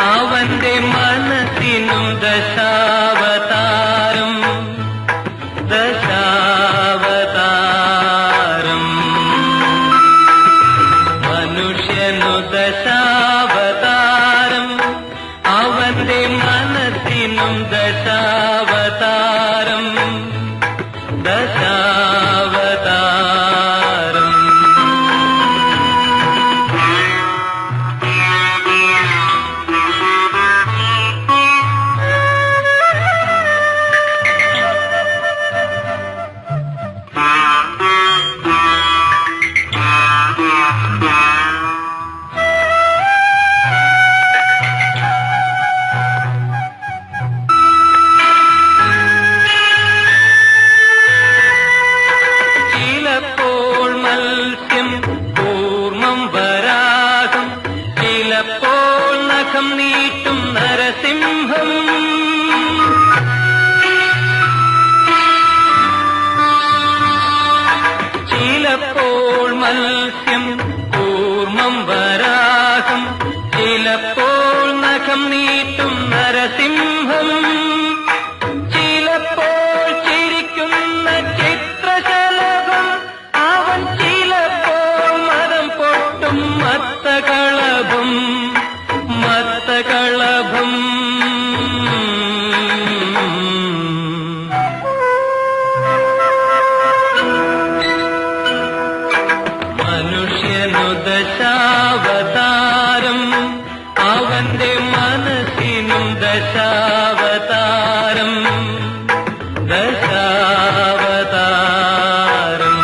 അവന്റെ മനസ്സിനും ദശാവതാരം ദശാവതാരം മനുഷ്യനു ദശാവതാരം അവന്റെ മനസ്സിനും ദശാവതാരം ദശാവതാരം ചിലപ്പോൾ മത്സ്യം കൂർമ്മം വരാഹം ചിലപ്പോൾ നഖം നീട്ടും നരസിംഹം ചിലപ്പോൾ മത്സ്യം കൂർമ്മം വരാഹം ചിലപ്പോൾ നഖം നീട്ടും നരസിംഹം ചിലപ്പോൾ ചിരിക്കുന്ന ചിത്രശലഭം അവൻ ചിലപ്പോൾ മതം പൊട്ടും മത്തകളഭം മത്തകളഭം മനുഷ്യനു ദശാവതാരം അവന്റെ മനസ്സിനും ദശാവതാരം ദശാവതാരം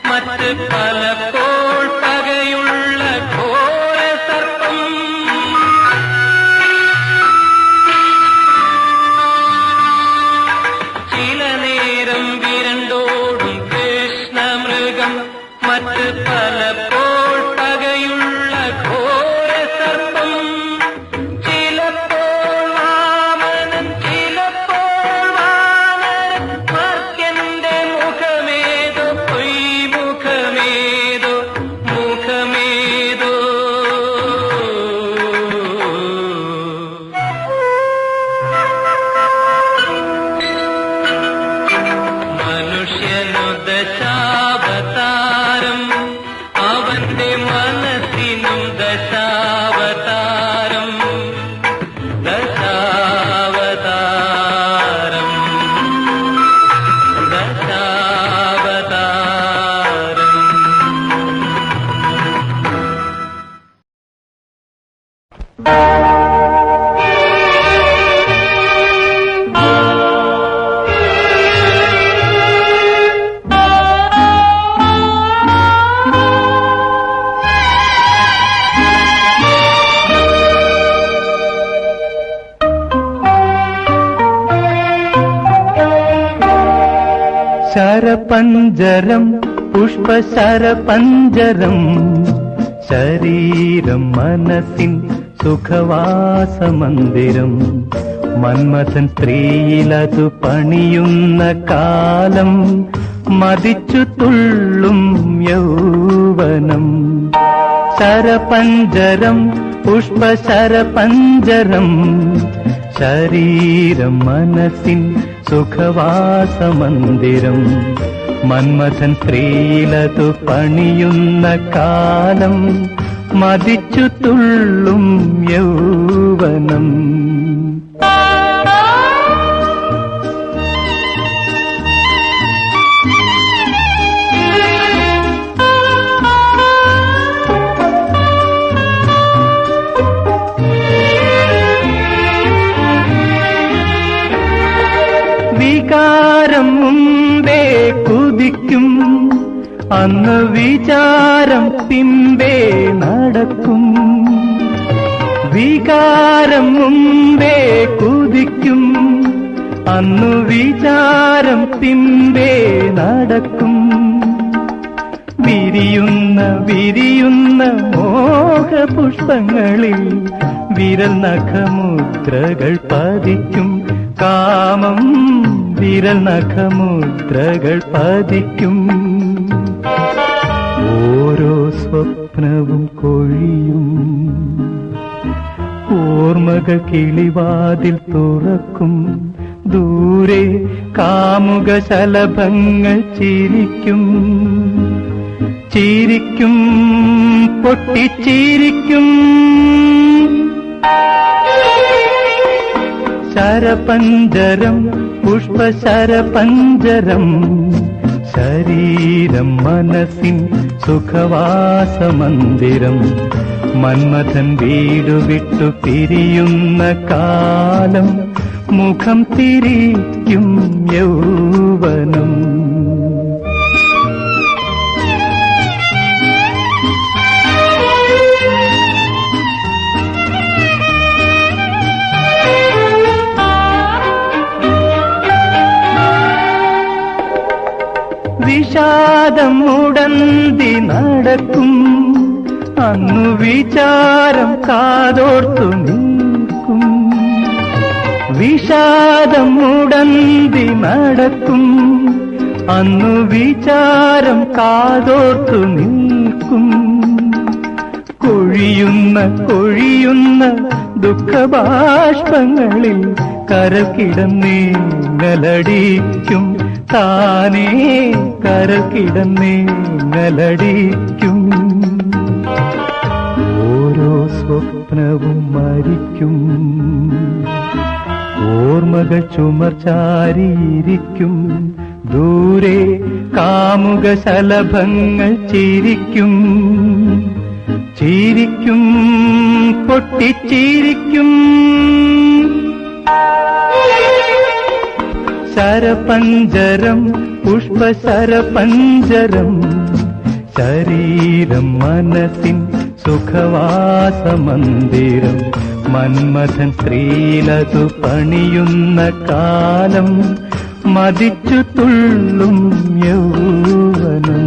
മറ്റ് പലപ്പോൾ പകയുള്ള ഘോര സർപ്പം ചില നേരം വിരണ്ടോടും കൃഷ്ണമൃഗം മറ്റ് പലപ്പോൾ പകയുള്ള ഘോര സർപ്പം ചിലപ്പോൾ വാമനൻ ചിലപ്പോൾ വാനരൻ മർത്യന്റെ മുഖമേതോ മുഖമേതോ മുഖമേതോ മനുഷ്യനു ദശാവതാരം അവന്റെ മനസ്സിനും ദശാവതാരം ദശാവതാരം ദശാവതാരം ശരപഞ്ചരം പുഷ്പശരപഞ്ചരം ശരീരം മനസ്സിൻ സുഖവാസമന്ദിരം മന്മഥൻ സ്ത്രീയിലതു പണിയുന്ന കാലം മതിച്ചു തുള്ളും യൗവനം ശരപഞ്ചരം പുഷ്പശരപഞ്ചരം ശരീരം മനസ്സിൻ സുഖവാസമന്ദിരം മന്മഥൻ സ്ത്രീയിലതു പണിയുന്ന കാലം മതിച്ചു തുള്ളും യൗവനം വികാരം മുമ്പേ കുതിക്കും അന്ന് വിചാരം പിമ്പേ നടക്കും വികാരം മുമ്പേ കുതിക്കും അന്നു വിചാരം പിമ്പേ നടക്കും വിരിയുന്ന മോഹപുഷ്പങ്ങളിൽ വിരൽ നഖമുദ്രകൾ പതിക്കും കാമം വിരൽ നഖമുദ്രകൾ പതിക്കും ഓരോ സ്വപ്നവും കൊഴിയും ഓർമ്മകൾ കിളിവാതിൽ തുറക്കും ദൂരെ കാമുക ശലഭങ്ങൾ ചിരിക്കും ചിരിക്കും പൊട്ടിച്ചിരിക്കും ശരപഞ്ചരം പുഷ്പശരപഞ്ചരം ശരീരം മനസ്സിൻ സുഖവാസമന്ദിരം മന്മഥൻ വീടു വിട്ടു പിരിയുന്ന കാലം മുഖം തിരിക്കും യൗവനം വിഷാദം മുടന്തി നടക്കും അന്നു വിചാരം കാതോർത്തു നിൽക്കും വിഷാദം മുടന്തി നടക്കും അന്നു വിചാരം കാതോർത്തു നിൽക്കും കൊഴിയുന്ന ദുഃഖബാഷ്പങ്ങളിൽ കരൽ കിടന്നേങ്ങലടിക്കും താനേ കരൽ കിടന്നേങ്ങലടിക്കും ഓരോ സ്വപ്നവും മരിക്കും ഓർമ്മകൾ ചുമർച്ചാരിയിരിക്കും ദൂരെ കാമുക ശലഭങ്ങൾ ചിരിക്കും ചിരിക്കും പൊട്ടിച്ചിരിക്കും ശരപഞ്ചരം പുഷ്പശരപഞ്ചരം ശരീരം മനസ്സിൻ സുഖവാസമന്ദിരം മന്മഥൻ സ്ത്രീയിലതു പണിയുന്ന കാലം മതിച്ചു തുള്ളും യൗവനം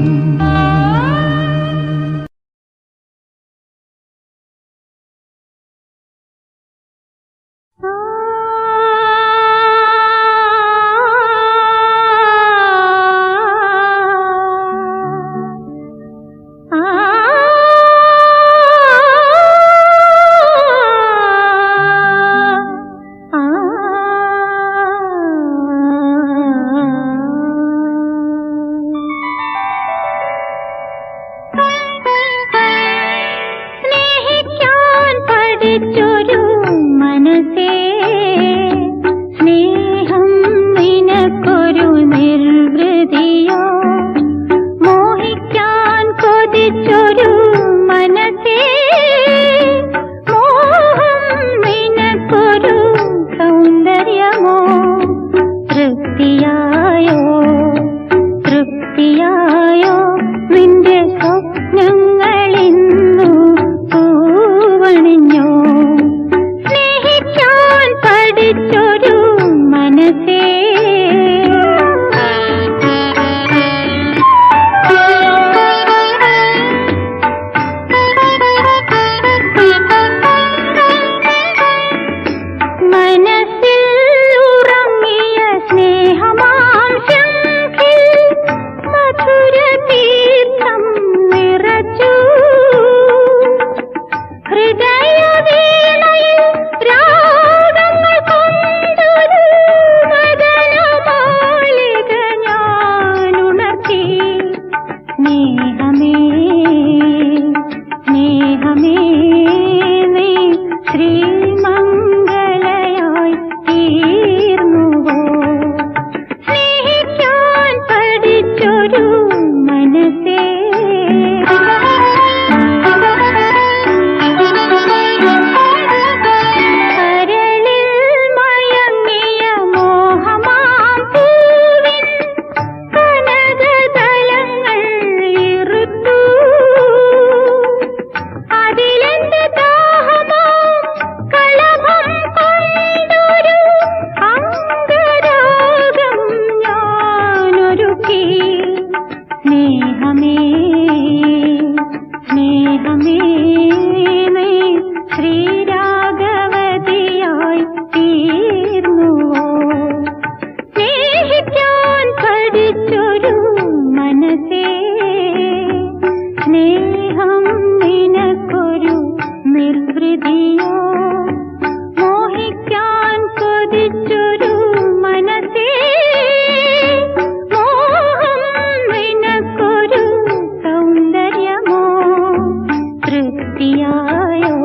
തൃപ്തിയായോ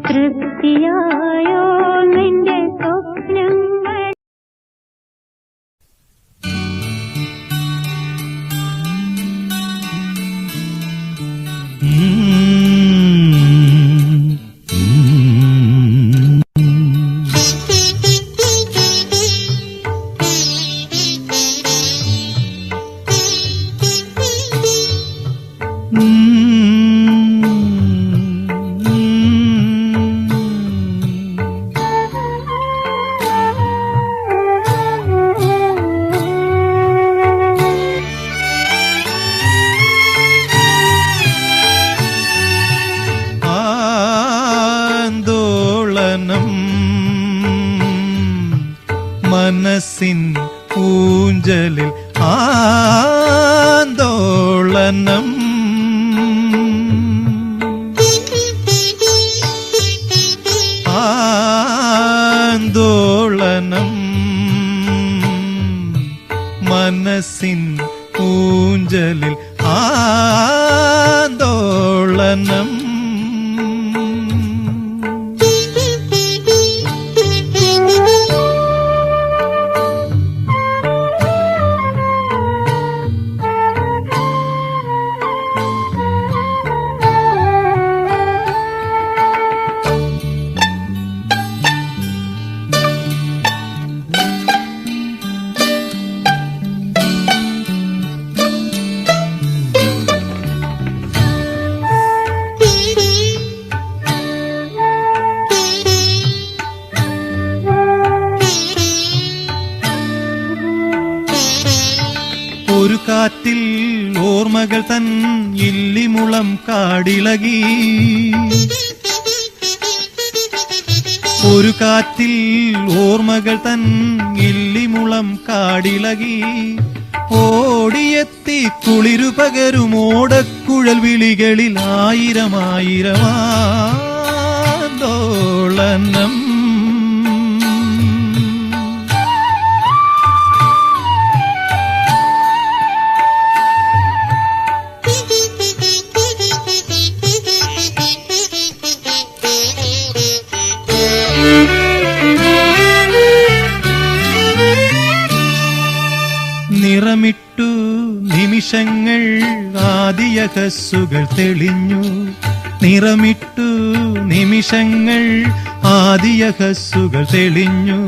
തൃപ്തിയായോ നിന്റെ സ്വപ്നങ്ങൾ ആന്തോളനം മനസ്സിൻ ഊഞ്ചലിൽ ആന്തോളനം ആന്തോളനം മനസ്സിൻ ഊഞ്ചലിൽ ആന്തോളനം ഒരു കാറ്റിൽ ഓർമ്മകൾ തൻ ഇല്ലിമുളം കാടിളകി ഒരു കാറ്റിൽ ഓർമ്മകൾ തൻ ഇല്ലിമുളം കാടിളകി ഓടിയെത്തി കുളിരു പകരും ഓടക്കുഴൽ വിളികളിൽ ആയിരമായിരമാന്തോളനം നിറമിട്ടു നിമിഷങ്ങൾ ആദിയഹസ്സുകൾ തെളിഞ്ഞു നിറമിട്ടു നിമിഷങ്ങൾ ആദിയഹസ്സുകൾ തെളിഞ്ഞു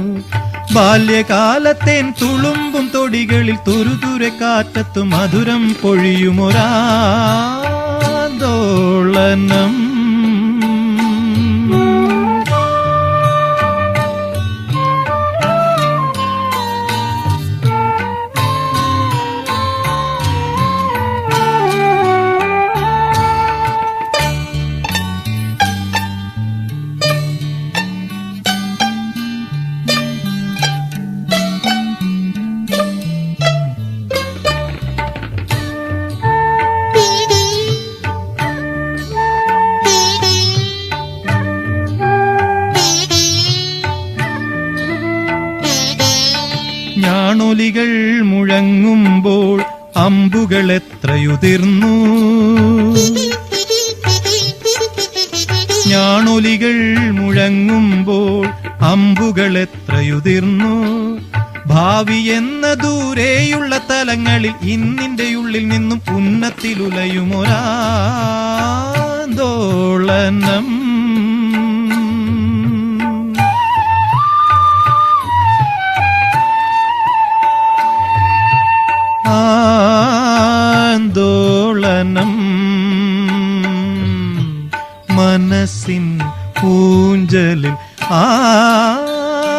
ബാല്യകാലത്തേൻ തുളുമ്പും തൊടികളിൽ തുരുതുരെ കാറ്റത്തു മധുരം പൊഴിയുമൊരാന്തോളനം ഞാണൊലികൾ മുഴങ്ങുമ്പോൾ അമ്പുകൾ എത്രയുതിർന്നു ഞാണൊലികൾ മുഴങ്ങുമ്പോൾ അമ്പുകൾ എത്രയുതിർന്നു ഭാവി എന്ന ദൂരെയുള്ള തലങ്ങളിൽ ഇന്നിന്റെ ഉള്ളിൽ നിന്നും ഉന്നത്തിലുലയുമൊരാന്തോളനം ആന്തോളനം മനസ്സിൻ ഊഞ്ചലിൽ ആന്തോളനം